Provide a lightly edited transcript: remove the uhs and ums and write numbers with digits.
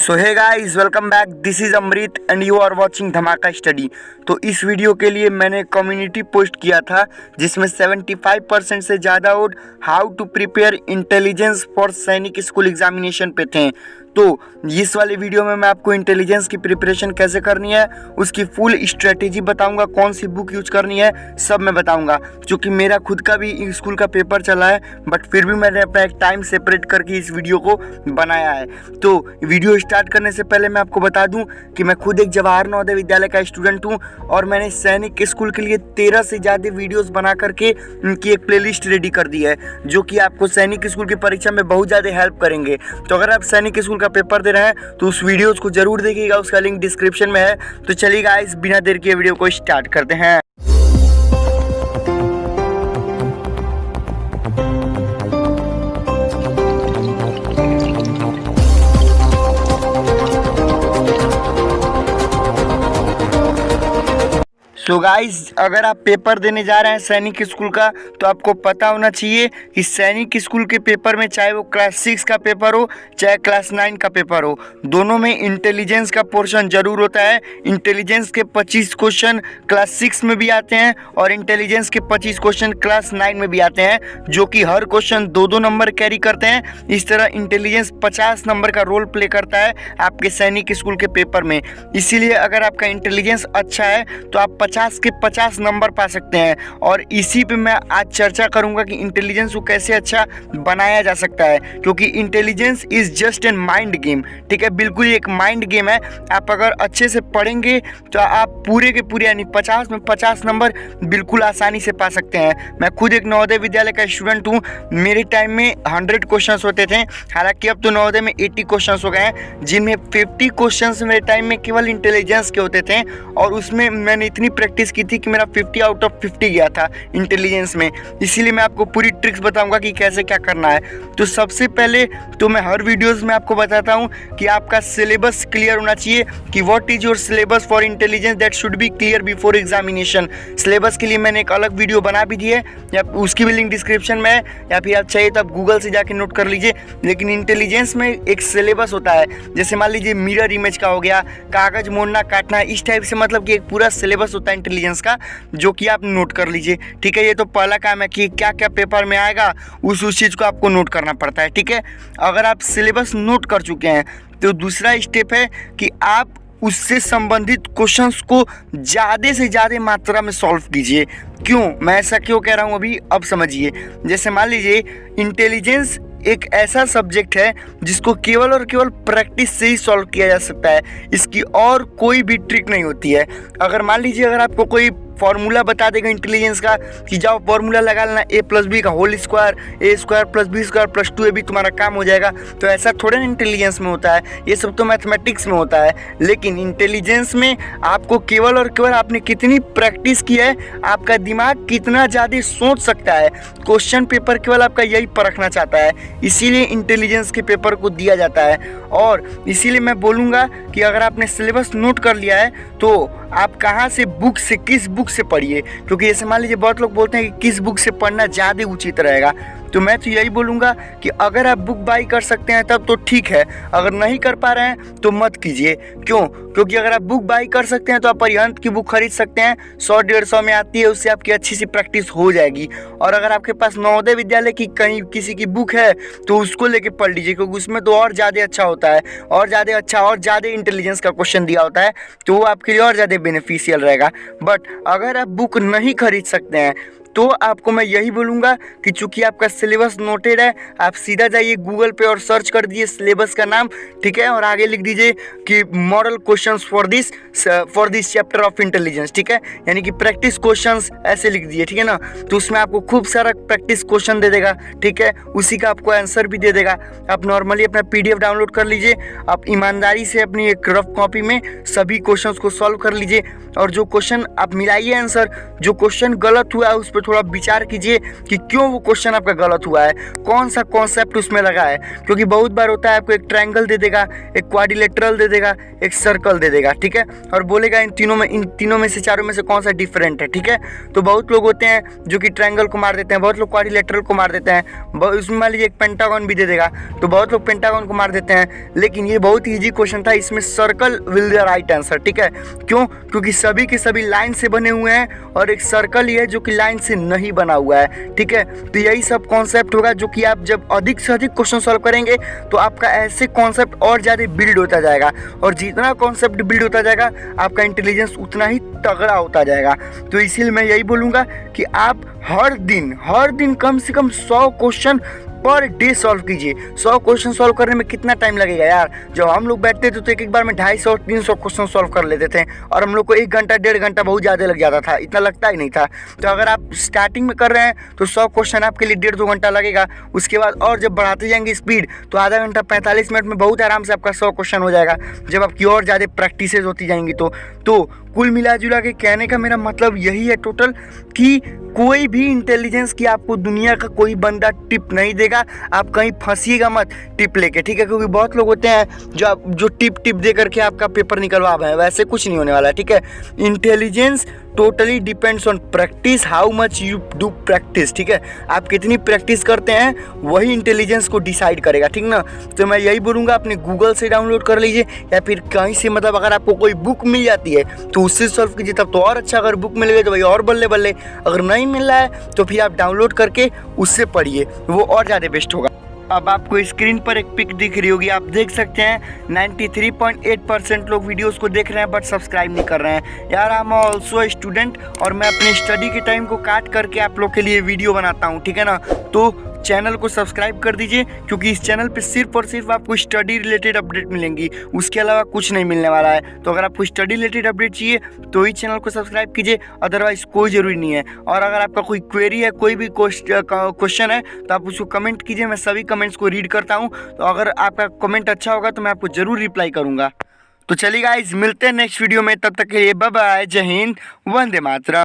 So hey guys, welcome back. This is Amrit and you are watching Dhamaka study. तो इस video के लिए मैंने कम्युनिटी पोस्ट किया था जिसमें 75% से ज़्यादा vote how to prepare intelligence for Sainik school examination पे थे। तो इस वाले वीडियो में मैं आपको इंटेलिजेंस की प्रिपरेशन कैसे करनी है, उसकी फुल स्ट्रेटेजी बताऊंगा, कौन सी बुक यूज करनी है, सब मैं बताऊंगा। क्योंकि मेरा खुद का भी स्कूल का पेपर चला है, बट फिर भी मैंने अपना एक टाइम सेपरेट करके इस वीडियो को बनाया है। तो वीडियो स्टार्ट करने से पहले मैं आपको बता दूं कि मैं खुद एक जवाहर नवोदय विद्यालय का स्टूडेंट हूं और मैंने सैनिक स्कूल के लिए 13 से ज़्यादा वीडियोस बना करके उनकी एक प्लेलिस्ट रेडी कर दी है, जो कि आपको सैनिक स्कूल की परीक्षा में बहुत ज़्यादा हेल्प करेंगे। तो अगर आप सैनिक स्कूल का पेपर दे रहे हैं तो उस वीडियोस को जरूर देखिएगा, उसका लिंक डिस्क्रिप्शन में है। तो चलिए गाइस, बिना देर के वीडियो को स्टार्ट करते हैं। तो गाइस, अगर आप पेपर देने जा रहे हैं सैनिक स्कूल का, तो आपको पता होना चाहिए कि सैनिक स्कूल के पेपर में, चाहे वो क्लास 6 का पेपर हो चाहे क्लास 9 का पेपर हो, दोनों में इंटेलिजेंस का पोर्शन जरूर होता है। इंटेलिजेंस के 25 क्वेश्चन क्लास 6 में भी आते हैं और इंटेलिजेंस के 25 क्वेश्चन क्लास 9 में भी आते हैं, जो कि हर क्वेश्चन 2-2 नंबर कैरी करते हैं। इस तरह इंटेलिजेंस 50 नंबर का रोल प्ले करता है आपके सैनिक स्कूल के पेपर में। इसीलिए अगर आपका इंटेलिजेंस अच्छा है तो आप 50 के 50 नंबर पा सकते हैं। और इसी पे मैं आज चर्चा करूंगा कि इंटेलिजेंस को कैसे अच्छा बनाया जा सकता है, क्योंकि intelligence is just an mind game. ठीक है, बिल्कुल एक माइंड गेम है। आप अगर अच्छे से पढ़ेंगे तो आप पूरे के पूरे यानी 50 में 50 नंबर बिल्कुल आसानी से पा सकते हैं। मैं खुद एक नवोदय विद्यालय का स्टूडेंट हूँ। मेरे टाइम में 100 क्वेश्चन होते थे, हालांकि अब तो नवोदय में 80 क्वेश्चन हो गए हैं, जिनमें 50 क्वेश्चन मेरे टाइम में केवल इंटेलिजेंस के होते थे। और उसमें मैंने इतनी प्रैक्टिस की थी कि मेरा 50 आउट ऑफ 50 गया था इंटेलिजेंस में। इसीलिए मैं आपको पूरी ट्रिक्स बताऊंगा कि कैसे क्या करना है। तो सबसे पहले तो मैं हर वीडियोस में आपको बताता हूं कि आपका सिलेबस क्लियर होना चाहिए, कि what is your syllabus for intelligence that should be clear before examination. Syllabus के लिए मैंने एक अलग वीडियो बना भी दी है, या उसकी भी लिंक डिस्क्रिप्शन में है, या फिर आप चाहिए तो आप गूगल से जाके नोट कर लीजिए। लेकिन इंटेलिजेंस में एक सिलेबस होता है, जैसे मान लीजिए मिरर इमेज का हो गया, कागज मोड़ना काटना, इस टाइप से, मतलब कि एक पूरा सिलेबस होता है इंटेलिजेंस का, जो कि आप नोट कर लीजिए। ठीक है, ये तो पहला काम है कि क्या क्या पेपर में आएगा उस चीज़ को आपको नोट करना पड़ता है। ठीक है, अगर आप सिलेबस नोट कर चुके हैं तो दूसरा स्टेप है कि आप उससे संबंधित क्वेश्चंस को ज़्यादा से ज़्यादा मात्रा में सॉल्व कीजिए। क्यों, मैं ऐसा क्यों कह रहा हूँ अभी अब समझिए। जैसे मान लीजिए इंटेलिजेंस एक ऐसा सब्जेक्ट है जिसको केवल और केवल प्रैक्टिस से ही सॉल्व किया जा सकता है, इसकी और कोई भी ट्रिक नहीं होती है। अगर मान लीजिए अगर आपको कोई फॉर्मूला बता देगा इंटेलिजेंस का कि जाओ फॉर्मूला लगा लेना a+b का whole square, a² + b² + 2ab, तुम्हारा काम हो जाएगा, तो ऐसा थोड़े ना इंटेलिजेंस में होता है। ये सब तो मैथमेटिक्स में होता है। लेकिन इंटेलिजेंस में आपको केवल और केवल आपने कितनी प्रैक्टिस की है, आपका दिमाग कितना ज़्यादा सोच सकता है, क्वेश्चन पेपर केवल आपका यही परखना चाहता है। इसीलिए इंटेलिजेंस के पेपर को दिया जाता है। और इसीलिए मैं बोलूँगा कि अगर आपने सिलेबस नोट कर लिया है तो आप कहाँ से बुक से, किस बुक से पढ़िए। क्योंकि जैसे मान लीजिए बहुत लोग बोलते हैं कि किस बुक से पढ़ना ज़्यादा उचित रहेगा, तो मैं तो यही बोलूँगा कि अगर आप बुक बाई कर सकते हैं तब तो ठीक है, अगर नहीं कर पा रहे हैं तो मत कीजिए। क्यों? क्योंकि अगर आप बुक बाई कर सकते हैं तो आप अरिहंत की बुक खरीद सकते हैं, 100-150 में आती है, उससे आपकी अच्छी सी प्रैक्टिस हो जाएगी। और अगर आपके पास नवोदय विद्यालय की कहीं किसी की बुक है तो उसको लेके पढ़ लीजिए, क्योंकि उसमें तो और ज़्यादा अच्छा होता है, और ज़्यादा अच्छा और ज़्यादा इंटेलिजेंस का क्वेश्चन दिया होता है, तो वो आपके लिए और ज़्यादा बेनिफिशियल रहेगा। बट अगर आप बुक नहीं खरीद सकते हैं तो आपको मैं यही बोलूँगा कि चूंकि आपका सिलेबस नोटेड है, आप सीधा जाइए गूगल पे और सर्च कर दीजिए सिलेबस का नाम, ठीक है, और आगे लिख दीजिए कि model questions for this chapter of intelligence. ठीक है, यानी कि प्रैक्टिस क्वेश्चंस ऐसे लिख दीजिए, ठीक है ना। तो उसमें आपको खूब सारा प्रैक्टिस क्वेश्चन दे देगा, ठीक है, उसी का आपको आंसर भी दे देगा। आप नॉर्मली अपना PDF डाउनलोड कर लीजिए, आप ईमानदारी से अपनी एक रफ कॉपी में सभी क्वेश्चंस को सॉल्व कर लीजिए। और जो क्वेश्चन आप मिलाइए आंसर, जो क्वेश्चन गलत हुआ है उस पर थोड़ा विचार कीजिए कि क्यों वो क्वेश्चन आपका गलत हुआ है, कौन सा कॉन्सेप्ट उसमें लगा है। क्योंकि बहुत बार होता है आपको एक ट्रायंगल दे देगा, एक क्वाड्रिलेटरल दे देगा, एक सर्कल दे देगा, ठीक है, और बोलेगा इन तीनों में से चारों में से कौन सा डिफरेंट है, ठीक है। तो बहुत लोग होते हैं जो कि ट्रायंगल को मार देते हैं, बहुत लोग क्वाड्रिलेटरल को मार देते हैं, उसमें मान लीजिए एक पेंटागन भी दे देगा तो बहुत लोग पेंटागन को मार देते हैं। लेकिन ये बहुत ईजी क्वेश्चन था, इसमें circle will the right answer, ठीक है। क्यों? क्योंकि सभी के सभी लाइन से बने हुए हैं और एक सर्कल ही है जो कि लाइन से नहीं बना हुआ है, ठीक है। तो यही सब कॉन्सेप्ट होगा जो कि आप जब अधिक से अधिक क्वेश्चन सॉल्व करेंगे तो आपका ऐसे कॉन्सेप्ट और ज़्यादा बिल्ड होता जाएगा, और जितना कॉन्सेप्ट बिल्ड होता जाएगा आपका इंटेलिजेंस उतना ही तगड़ा होता जाएगा। तो इसीलिए मैं यही बोलूँगा कि आप हर दिन कम से कम 100 क्वेश्चन पर डे सॉल्व कीजिए। 100 क्वेश्चन सॉल्व करने में कितना टाइम लगेगा यार? जब हम लोग बैठते थे तो एक बार में 250-300 क्वेश्चन सॉल्व कर लेते थे और हम लोग को 1 घंटा 1.5 घंटा बहुत ज़्यादा लग जाता था, इतना लगता ही नहीं था। तो अगर आप स्टार्टिंग में कर रहे हैं तो 100 क्वेश्चन आपके लिए 1.5-2 घंटा लगेगा। उसके बाद और जब बढ़ाते जाएंगे स्पीड तो आधा घंटा 45 मिनट में बहुत आराम से आपका 100 क्वेश्चन हो जाएगा, जब आपकी और ज़्यादा प्रैक्टिसेज होती जाएंगी। तो कुल मिला जुला के कहने का मेरा मतलब यही है टोटल कि कोई भी इंटेलिजेंस की आपको दुनिया का कोई बंदा टिप नहीं देगा, आप कहीं फंसिएगा मत टिप लेके, ठीक है। क्योंकि बहुत लोग होते हैं जो टिप दे करके आपका पेपर निकलवा रहे हैं, वैसे कुछ नहीं होने वाला है, ठीक है। Intelligence totally depends on practice, how much you do practice, ठीक है। आप कितनी प्रैक्टिस करते हैं वही इंटेलिजेंस को डिसाइड करेगा, ठीक ना। तो मैं यही बोलूँगा अपने गूगल से डाउनलोड कर लीजिए या फिर कहीं से, मतलब अगर आपको कोई बुक मिल जाती है तो उससे सॉल्व कीजिए, तब तो और अच्छा। अगर बुक मिल गई तो भाई और बल्ले बल्ले, अगर नहीं मिल रहा है तो फिर आप डाउनलोड करके उससे पढ़िए, वो और ज़्यादा बेस्ट होगा। अब आपको स्क्रीन पर एक पिक दिख रही होगी, आप देख सकते हैं 93.8% लोग वीडियोस को देख रहे हैं बट सब्सक्राइब नहीं कर रहे हैं। यार आई एम ऑल्सो स्टूडेंट और मैं अपने स्टडी के टाइम को काट करके आप लोग के लिए वीडियो बनाता हूँ, ठीक है ना। तो चैनल को सब्सक्राइब कर दीजिए क्योंकि इस चैनल पे सिर्फ और सिर्फ आपको स्टडी रिलेटेड अपडेट मिलेंगी, उसके अलावा कुछ नहीं मिलने वाला है। तो अगर आपको स्टडी रिलेटेड अपडेट चाहिए तो ही चैनल को सब्सक्राइब कीजिए, अदरवाइज कोई ज़रूरी नहीं है। और अगर आपका कोई क्वेरी है, कोई भी क्वेश्चन है तो आप उसको कमेंट कीजिए, मैं सभी कमेंट्स को रीड करता हूँ। तो अगर आपका कमेंट अच्छा होगा तो मैं आपको ज़रूर रिप्लाई करूँगा। तो चलिए गाइस, मिलते हैं नेक्स्ट वीडियो में, तब तक के लिए बाय बाय, जय हिंद, वंदे मातरम।